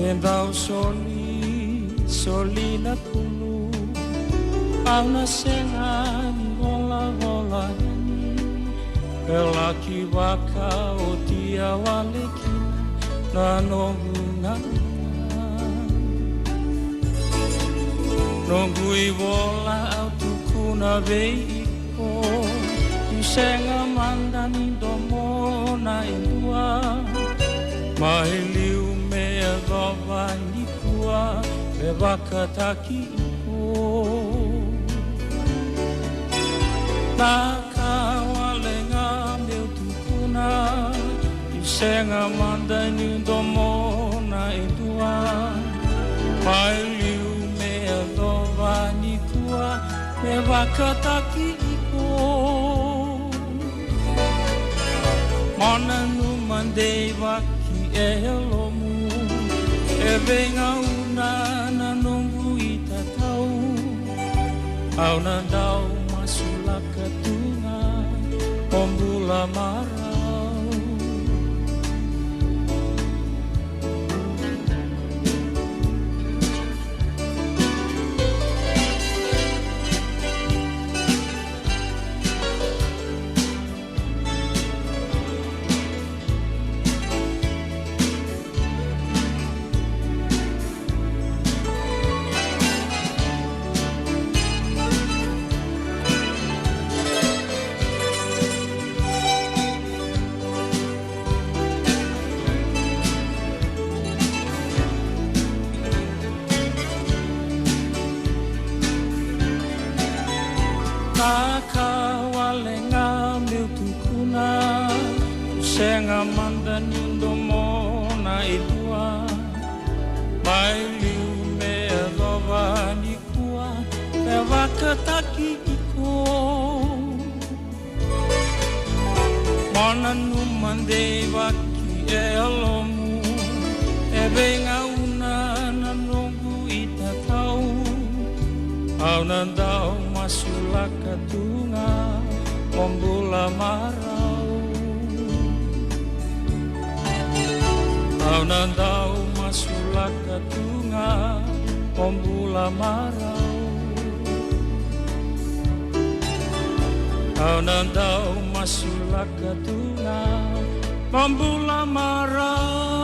Endau soli na pulu Au na sengani hola Pelaki waka o tia walekina Na nonguna Nongui wola au tukuna veiko Yusenga mandani domona indua Mahiliu mea gava nikua Me wakataki iko Naka walenga meu tukuna Yusenga mandani domona indua Mahiliu mea gava nikua Me wakataki iko Mana nu mandei waki e lomu E venga una na nongu i tatau Au na dau masula katunga Ombula marau Naka walenga meu tukuna Senga manda nindo mona idua Mai liu mea gova nikua Me wakataki iko Mona nu mande waki e alomu E venga una na nongu i tatau Au na dau masula katunga Ombula marau Au na dau masula katunga Ombula marau Au na dau masula katunga Ombula marau